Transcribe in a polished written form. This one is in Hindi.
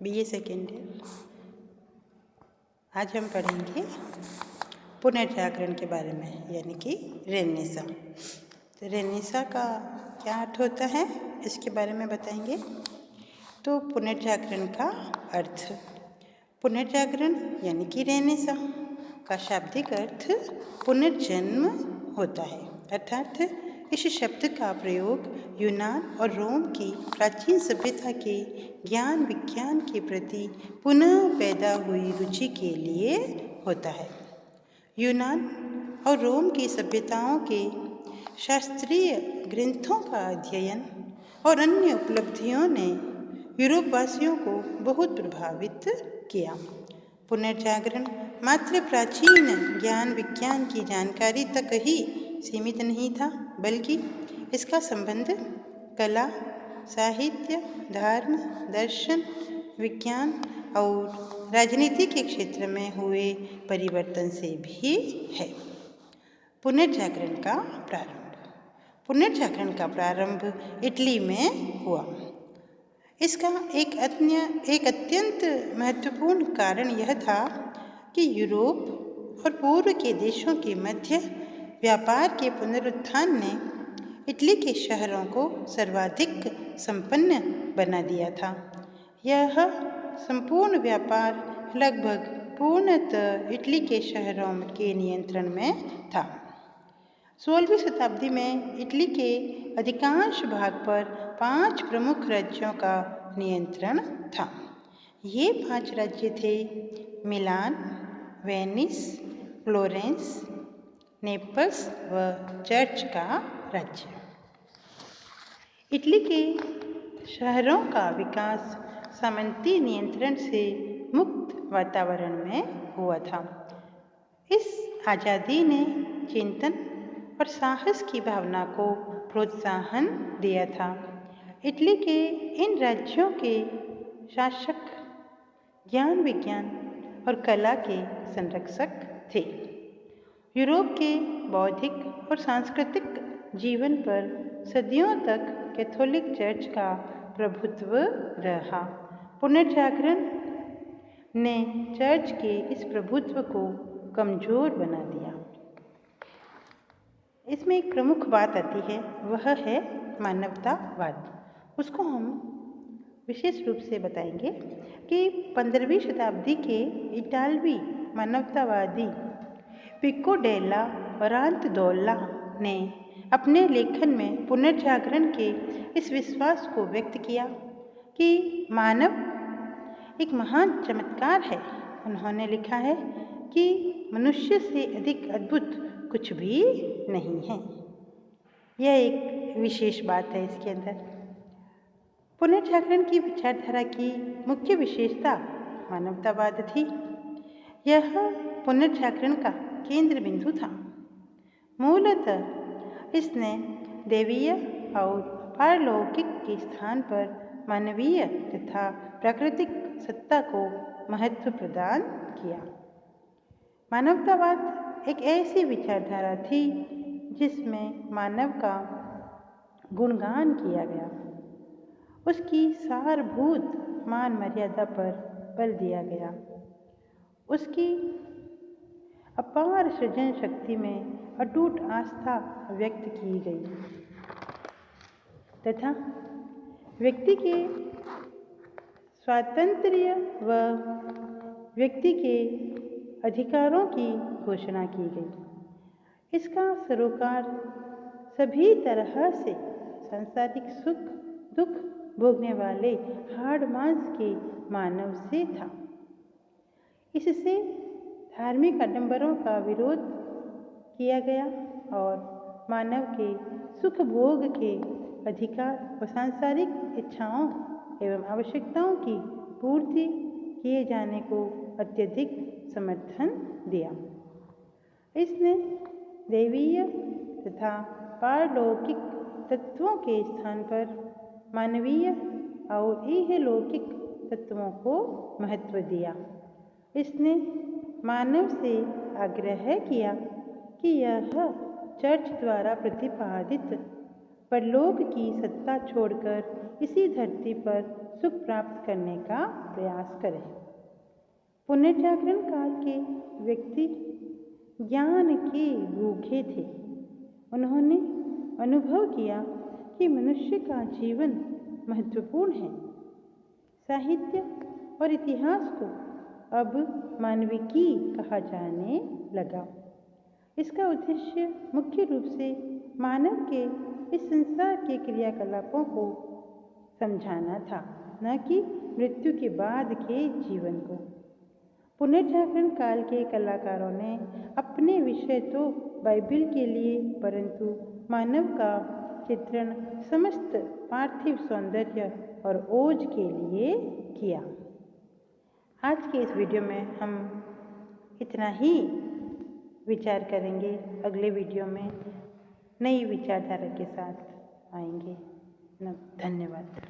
BA second year. आज हम पढ़ेंगे पुनर्जागरण के बारे में, यानी कि रेनेसां। तो रेनेसां का क्या अर्थ होता है इसके बारे में बताएंगे। तो पुनर्जागरण का अर्थ, पुनर्जागरण यानी कि रेनेसां का शाब्दिक अर्थ पुनर्जन्म होता है। अर्थात इस शब्द का प्रयोग यूनान और रोम की प्राचीन सभ्यता के ज्ञान विज्ञान के प्रति पुनः पैदा हुई रुचि के लिए होता है। यूनान और रोम की सभ्यताओं के शास्त्रीय ग्रंथों का अध्ययन और अन्य उपलब्धियों ने यूरोपवासियों को बहुत प्रभावित किया। पुनर्जागरण मात्र प्राचीन ज्ञान विज्ञान की जानकारी तक ही सीमित नहीं था, बल्कि इसका संबंध कला, साहित्य, धर्म, दर्शन, विज्ञान और राजनीति के क्षेत्र में हुए परिवर्तन से भी है। पुनर्जागरण का प्रारंभ, पुनर्जागरण का प्रारंभ इटली में हुआ। इसका एक अत्यंत महत्वपूर्ण कारण यह था कि यूरोप और पूर्व के देशों के मध्य व्यापार के पुनरुत्थान ने इटली के शहरों को सर्वाधिक संपन्न बना दिया था। यह संपूर्ण व्यापार लगभग पूर्णतः इटली के शहरों के नियंत्रण में था। 16वीं शताब्दी में इटली के अधिकांश भाग पर 5 प्रमुख राज्यों का नियंत्रण था। ये 5 राज्य थे: मिलान, वेनिस, फ्लोरेंस, नेपल्स व चर्च का राज्य। इटली के शहरों का विकास सामंती नियंत्रण से मुक्त वातावरण में हुआ था। इस आज़ादी ने चिंतन और साहस की भावना को प्रोत्साहन दिया था। इटली के इन राज्यों के शासक ज्ञान विज्ञान और कला के संरक्षक थे। यूरोप के बौद्धिक और सांस्कृतिक जीवन पर सदियों तक कैथोलिक चर्च का प्रभुत्व रहा। पुनर्जागरण ने चर्च के इस प्रभुत्व को कमजोर बना दिया। इसमें एक प्रमुख बात आती है, वह है मानवतावाद। उसको हम विशेष रूप से बताएंगे कि 15वीं शताब्दी के इटालवी मानवतावादी पिको डेला रांतदोला ने अपने लेखन में पुनर्जागरण के इस विश्वास को व्यक्त किया कि मानव एक महान चमत्कार है। उन्होंने लिखा है कि मनुष्य से अधिक अद्भुत कुछ भी नहीं है। यह एक विशेष बात है इसके अंदर। पुनर्जागरण की विचारधारा की मुख्य विशेषता मानवतावाद थी। यह पुनर्जागरण का केंद्र बिंदु था। मूलतः इसने दैवीय और पारलौकिक के स्थान पर मानवीय तथा प्राकृतिक सत्ता को महत्व प्रदान किया। मानवतावाद एक ऐसी विचारधारा थी जिसमें मानव का गुणगान किया गया, उसकी सारभूत मान मर्यादा पर बल दिया गया, उसकी अपार सृजन शक्ति में अटूट आस्था व्यक्त की गई तथा व्यक्ति के स्वातंत्र्य व व्यक्ति के अधिकारों की घोषणा की गई। इसका सरोकार सभी तरह से सांसारिक सुख दुख भोगने वाले हाड़ मांस के मानव से था। इससे धार्मिक आडंबरों का विरोध किया गया और मानव के सुख भोग के अधिकार व सांसारिक इच्छाओं एवं आवश्यकताओं की पूर्ति किए जाने को अत्यधिक समर्थन दिया। इसने दैवीय तथा पारलौकिक तत्वों के स्थान पर मानवीय और इहलौकिक तत्वों को महत्व दिया। इसने मानव से आग्रह किया कि यह चर्च द्वारा प्रतिपादित परलोक की सत्ता छोड़कर इसी धरती पर सुख प्राप्त करने का प्रयास करें। पुनर्जागरण काल के व्यक्ति ज्ञान के भूखे थे। उन्होंने अनुभव किया कि मनुष्य का जीवन महत्वपूर्ण है। साहित्य और इतिहास को अब मानविकी कहा जाने लगा। इसका उद्देश्य मुख्य रूप से मानव के इस संसार के क्रियाकलापों को समझाना था, न कि मृत्यु के बाद के जीवन को। पुनर्जागरण काल के कलाकारों ने अपने विषय तो बाइबिल के लिए, परंतु मानव का चित्रण समस्त पार्थिव सौंदर्य और ओज के लिए किया। आज के इस वीडियो में हम इतना ही विचार करेंगे। अगले वीडियो में नई विचारधारा के साथ आएंगे। धन्यवाद।